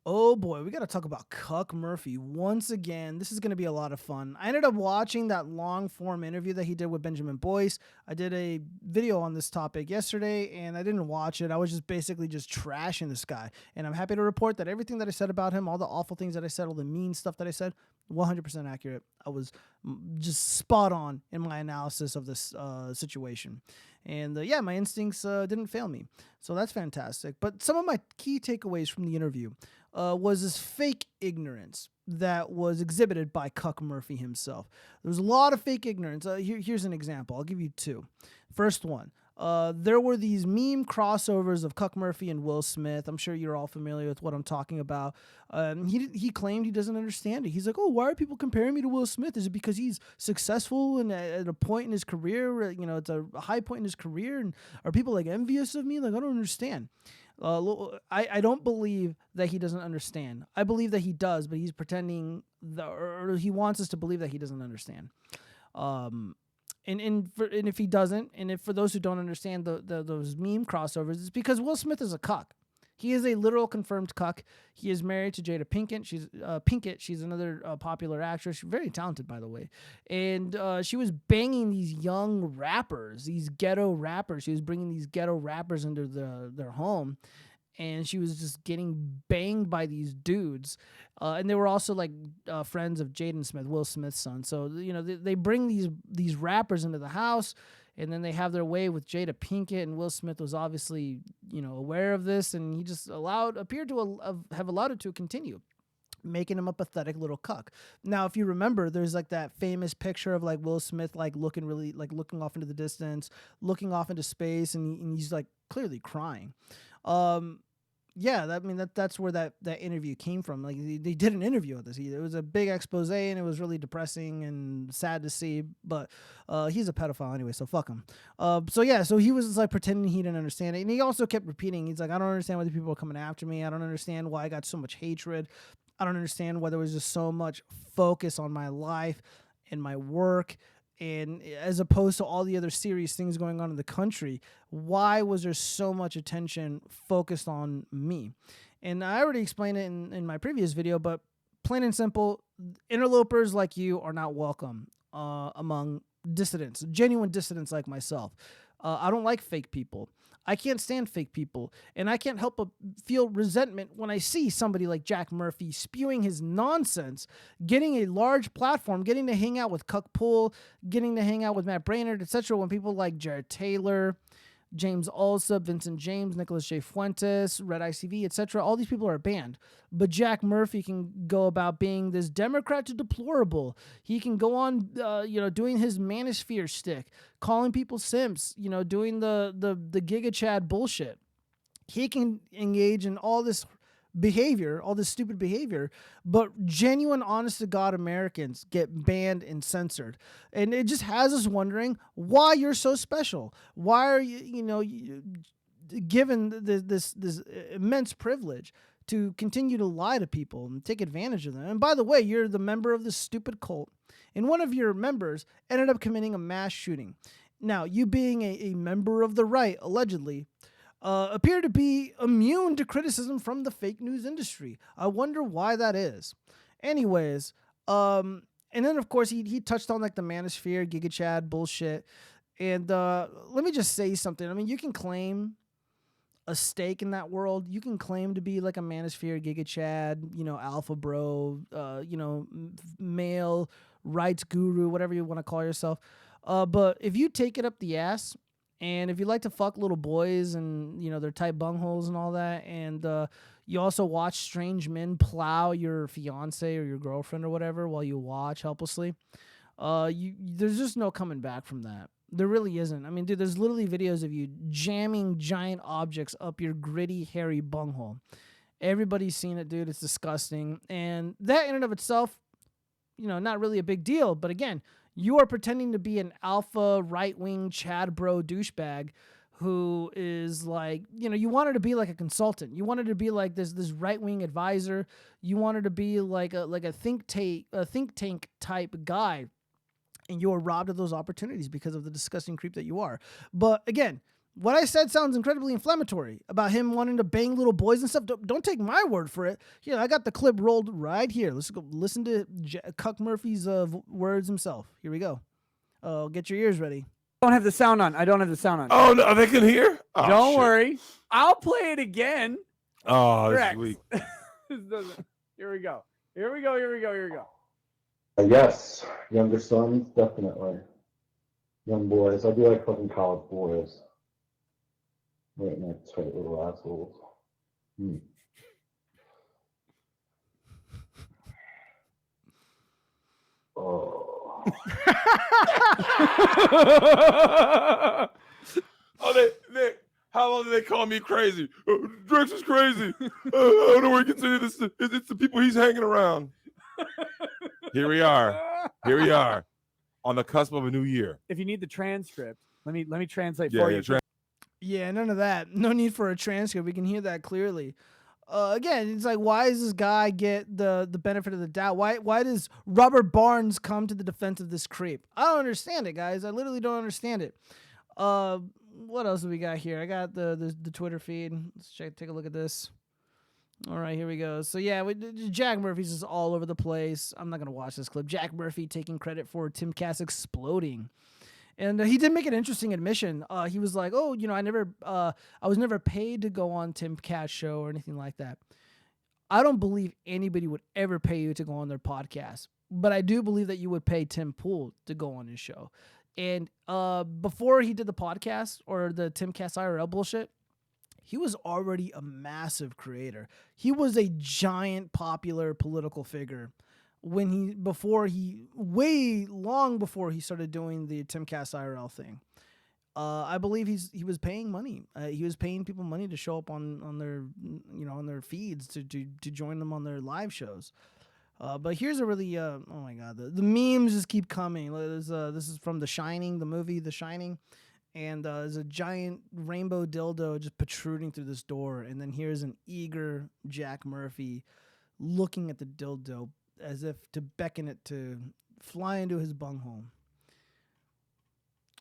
Oh boy, we got to talk about Cuck Murphy once again. This is going to be a lot of fun. I ended up watching that long form interview that he did with Benjamin Boyce. I did a video on this topic yesterday and I didn't watch it. I was just basically just trashing this guy. And I'm happy to report that everything that I said about him, all the awful things that I said, all the mean stuff that I said, 100% accurate. I was just spot on in my analysis of this situation. And yeah, my instincts didn't fail me. So that's fantastic. But some of my key takeaways from the interview was this fake ignorance that was exhibited by Cuck Murphy himself. There was a lot of fake ignorance. Here's an example. I'll give you two. First one. There were these meme crossovers of Cuck Murphy and Will Smith. I'm sure you're all familiar with what I'm talking about. He claimed he doesn't understand it. He's like, oh, why are people comparing me to Will Smith? Is it because he's successful and at a point in his career, it's a high point in his career, and are people like envious of me? Like, I don't understand. I don't believe that he doesn't understand. I believe that he does, but he's pretending or he wants us to believe that he doesn't understand. And if he doesn't, and if for those who don't understand those meme crossovers, it's because Will Smith is a cuck. He is a literal confirmed cuck. He is married to Jada Pinkett. She's another popular actress. She's very talented, by the way. And she was banging these young rappers, these ghetto rappers. She was bringing these ghetto rappers into their home. And she was just getting banged by these dudes. And they were also like friends of Jaden Smith, Will Smith's son. So, they bring these rappers into the house, and then they have their way with Jada Pinkett, and Will Smith was obviously, aware of this, and he just appeared to have allowed it to continue, making him a pathetic little cuck. Now, if you remember, there's like that famous picture of like Will Smith like looking off into the distance, looking off into space, and he's like clearly crying. Yeah, that's where that interview came from. Like they did an interview with this. It was a big expose, and it was really depressing and sad to see. But he's a pedophile anyway, so fuck him. So he was just, like pretending he didn't understand it, and he also kept repeating. He's like, I don't understand why the people are coming after me. I don't understand why I got so much hatred. I don't understand why there was just so much focus on my life and my work. And as opposed to all the other serious things going on in the country, why was there so much attention focused on me? And I already explained it in my previous video, but plain and simple, interlopers like you are not welcome among dissidents, genuine dissidents like myself. I don't like fake people. I can't stand fake people. And I can't help but feel resentment when I see somebody like Jack Murphy spewing his nonsense, getting a large platform, getting to hang out with Cuck Pool, getting to hang out with Matt Braynard, etc. When people like Jared Taylor, James Alsop, Vincent James, Nicholas J. Fuentes, Red ICV, etc. All these people are banned. But Jack Murphy can go about being this Democrat to deplorable. He can go on, doing his manosphere stick, calling people simps, doing the Giga Chad bullshit. He can engage in all this behavior, all this stupid behavior, but genuine, honest to God Americans get banned and censored. And it just has us wondering why you're so special. Why are you given this immense privilege to continue to lie to people and take advantage of them? And by the way, you're the member of this stupid cult, and one of your members ended up committing a mass shooting. Now, you being a member of the right, allegedly, appear to be immune to criticism from the fake news industry. I wonder why that is. Anyways, and then of course he touched on like the manosphere, Giga Chad bullshit. And let me just say something. I mean, you can claim a stake in that world. You can claim to be like a manosphere, Giga Chad, alpha bro, male rights guru, whatever you want to call yourself. But if you take it up the ass, and if you like to fuck little boys and, their tight bungholes and all that, and you also watch strange men plow your fiance or your girlfriend or whatever while you watch helplessly, there's just no coming back from that. There really isn't. I mean, dude, there's literally videos of you jamming giant objects up your gritty, hairy bunghole. Everybody's seen it, dude. It's disgusting. And that in and of itself, not really a big deal. But again, you are pretending to be an alpha right-wing Chad bro douchebag who is like, you wanted to be like a consultant. You wanted to be like this right-wing advisor. You wanted to be like a think tank type guy. And you are robbed of those opportunities because of the disgusting creep that you are. But again, What I said sounds incredibly inflammatory about him wanting to bang little boys and stuff. Don't take my word for it. Here, I got the clip rolled right here. Let's go listen to Cuck Murphy's words himself. Here we go. Get your ears ready. I don't have the sound on. Oh, no, they can hear? Oh, don't worry. I'll play it again. Oh, that's weak. Here we go. Yes, younger sons, definitely. Young boys. I do like fucking college boys. Right now, tight little assholes. Oh. Nick, how long do they call me crazy? Drex is crazy. I don't know where he consider this. It's the people he's hanging around. Here we are on the cusp of a new year. If you need the transcript, let me translate for you. Yeah, none of that. No need for a transcript. We can hear that clearly. Again, it's like, why does this guy get the benefit of the doubt? Why does Robert Barnes come to the defense of this creep? I don't understand it, guys. I literally don't understand it. What else do we got here? I got the Twitter feed. Let's take a look at this. All right, here we go. So yeah, Jack Murphy's just all over the place. I'm not gonna watch this clip. Jack Murphy taking credit for Tim Cass exploding, and he did make an interesting admission. He was like, "Oh, I was never paid to go on Tim Cass' show or anything like that." I don't believe anybody would ever pay you to go on their podcast, but I do believe that you would pay Tim Pool to go on his show. And before he did the podcast or the Tim Cass IRL bullshit, he was already a massive creator. He was a giant popular political figure way long before he started doing the Tim Cass IRL thing. I believe he was paying money. He was paying people money to show up on their feeds to join them on their live shows. But here's a really oh my god, the memes just keep coming. This is from The Shining, the movie The Shining. And there's a giant rainbow dildo just protruding through this door. And then here's an eager Jack Murphy looking at the dildo as if to beckon it to fly into his bunghole.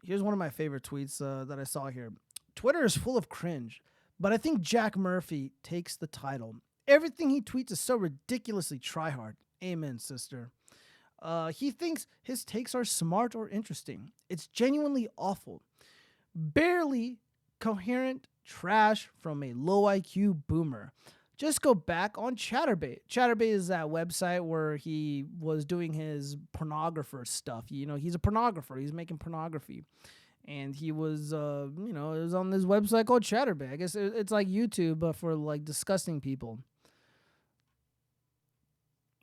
Here's one of my favorite tweets that I saw here. Twitter is full of cringe, but I think Jack Murphy takes the title. Everything he tweets is so ridiculously tryhard. Amen, sister. He thinks his takes are smart or interesting. It's genuinely awful. Barely coherent trash from a low IQ boomer. Just go back on Chatterbait. Chatterbait is that website where he was doing his pornographer stuff. He's a pornographer. He's making pornography. And he was, it was on this website called Chatterbait. I guess it's like YouTube, but for like disgusting people.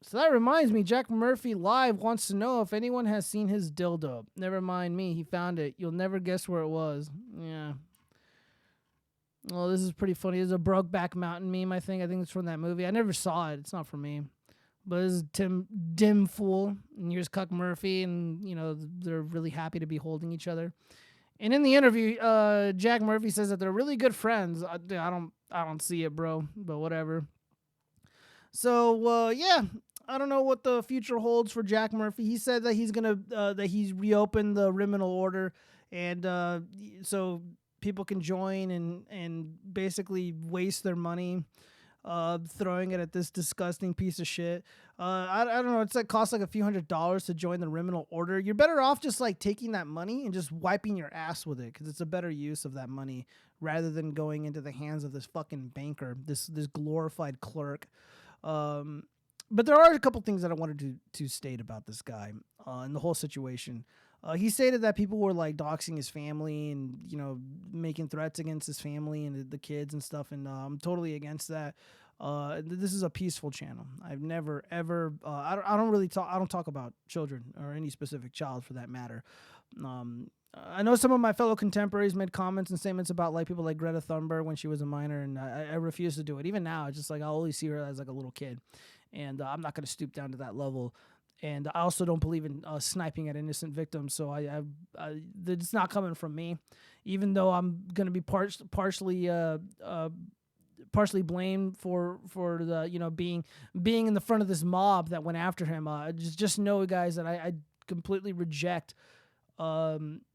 So that reminds me, Jack Murphy Live wants to know if anyone has seen his dildo. Never mind me, he found it. You'll never guess where it was. Yeah. Well, this is pretty funny. It's a Brokeback Mountain meme, I think. I think it's from that movie. I never saw it. It's not for me. But this is Tim Dimfool, and here's Cuck Murphy, and, they're really happy to be holding each other. And in the interview, Jack Murphy says that they're really good friends. I don't see it, bro, but whatever. So, yeah. I don't know what the future holds for Jack Murphy. He said that he's reopened the Riminal Order, and so people can join and basically waste their money throwing it at this disgusting piece of shit. I don't know. It's costs like a few $100s to join the Riminal Order. You're better off just like taking that money and just wiping your ass with it, because it's a better use of that money rather than going into the hands of this fucking banker, this glorified clerk. But there are a couple things that I wanted to state about this guy and the whole situation. He stated that people were like doxing his family and, making threats against his family and the kids and stuff. And I'm totally against that. This is a peaceful channel. I've never, ever, I don't talk about children or any specific child for that matter. I know some of my fellow contemporaries made comments and statements about like people like Greta Thunberg when she was a minor, and I refuse to do it. Even now, it's just like I'll only see her as like a little kid. And I'm not going to stoop down to that level. And I also don't believe in sniping at innocent victims. So it's not coming from me, even though I'm going to be partially blamed for the being in the front of this mob that went after him. Just know, guys, that I completely reject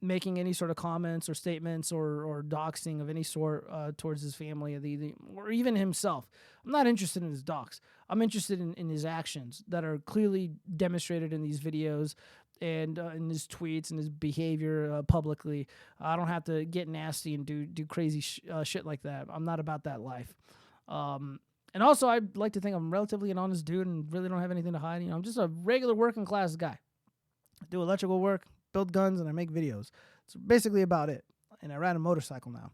making any sort of comments or statements or doxing of any sort towards his family or even himself. I'm not interested in his dox. I'm interested in his actions that are clearly demonstrated in these videos and in his tweets and his behavior publicly. I don't have to get nasty and do crazy shit like that. I'm not about that life. And also, I like to think I'm relatively an honest dude and really don't have anything to hide. I'm just a regular working class guy. I do electrical work, build guns, and I make videos. It's basically about it. And I ride a motorcycle now.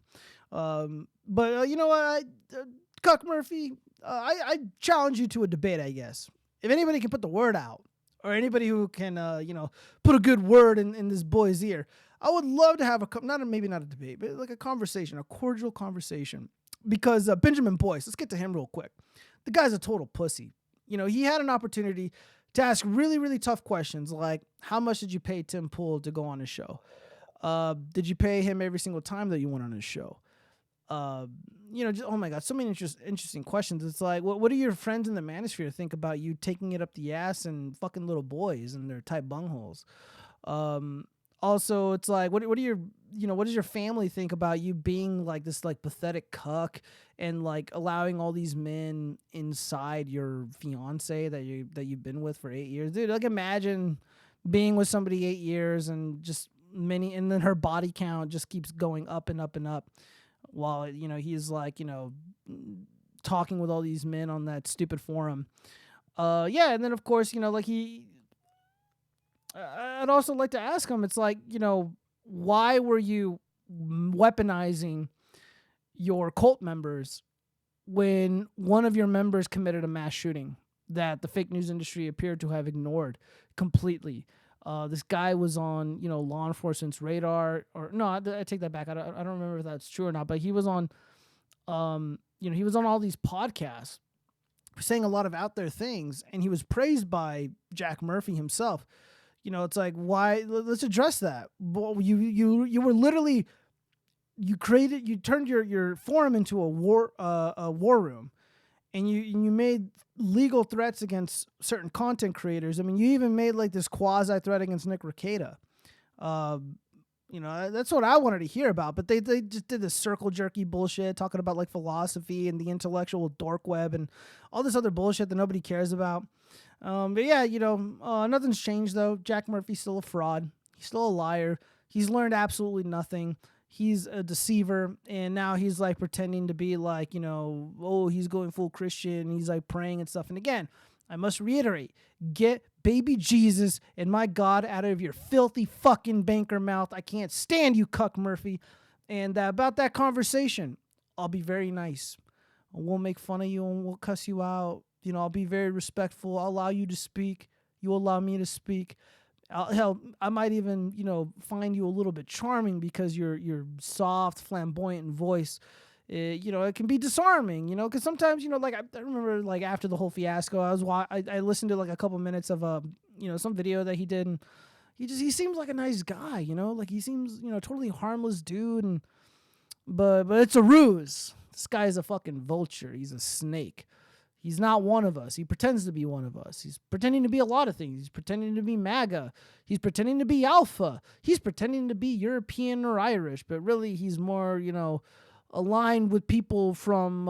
But you know what? Cuck Murphy, I challenge you to a debate, I guess. If anybody can put the word out, or anybody who can, put a good word in this boy's ear, I would love to have maybe not a debate, but like a conversation, a cordial conversation. Because Benjamin Boyce, let's get to him real quick. The guy's a total pussy. He had an opportunity to ask really, really tough questions like, how much did you pay Tim Pool to go on his show? Did you pay him every single time that you went on his show? Just, oh my God, so many interesting questions. It's like, what do your friends in the manosphere think about you taking it up the ass and fucking little boys and their tight bungholes? Also, it's like, what does your family think about you being like this like pathetic cuck and like allowing all these men inside your fiance that you've been with for 8 years? Dude, like imagine being with somebody 8 years and just and then her body count just keeps going up and up and up while he's like talking with all these men on that stupid forum. And then of course I'd also like to ask him, it's like, why were you weaponizing your cult members when one of your members committed a mass shooting that the fake news industry appeared to have ignored completely? This guy was on, law enforcement's radar, or no, I take that back. I don't remember if that's true or not, but he was on, he was on all these podcasts saying a lot of out there things, and he was praised by Jack Murphy himself. It's like, why? Let's address that. Well, you were literally, you turned your forum into a war room, and you made legal threats against certain content creators. I mean, you even made like this quasi threat against Nick Rekieta. That's what I wanted to hear about, but they just did this circle jerky bullshit talking about like philosophy and the intellectual dork web and all this other bullshit that nobody cares about. But yeah, nothing's changed though. Jack Murphy's still a fraud. He's still a liar. He's learned absolutely nothing. He's a deceiver, and now he's like pretending to be like, he's going full Christian. He's like praying and stuff. And again, I must reiterate, get baby Jesus and my God out of your filthy fucking banker mouth. I can't stand you, Cuck Murphy. And about that conversation, I'll be very nice. I won't make fun of you and we'll cuss you out. I'll be very respectful. I'll allow you to speak. You allow me to speak. I might even, find you a little bit charming because your soft, flamboyant voice, it can be disarming, because sometimes, like I remember like after the whole fiasco, I listened to like a couple minutes of, some video that he did, and he seems like a nice guy, like he seems, totally harmless dude. But it's a ruse. This guy's a fucking vulture. He's a snake. He's not one of us. He pretends to be one of us. He's pretending to be a lot of things. He's pretending to be MAGA. He's pretending to be Alpha. He's pretending to be European or Irish, but really he's more, aligned with people from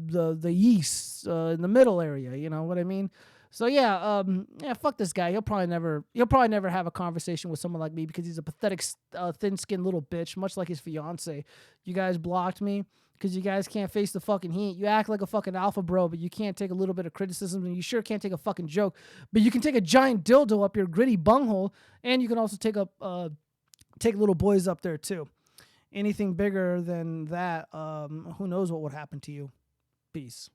the East, in the middle area. You know what I mean? So yeah, fuck this guy. He'll probably never have a conversation with someone like me because he's a pathetic, thin-skinned little bitch, much like his fiance. You guys blocked me because you guys can't face the fucking heat. You act like a fucking alpha bro, but you can't take a little bit of criticism, and you sure can't take a fucking joke. But you can take a giant dildo up your gritty bunghole, and you can also take little boys up there too. Anything bigger than that, who knows what would happen to you. Peace.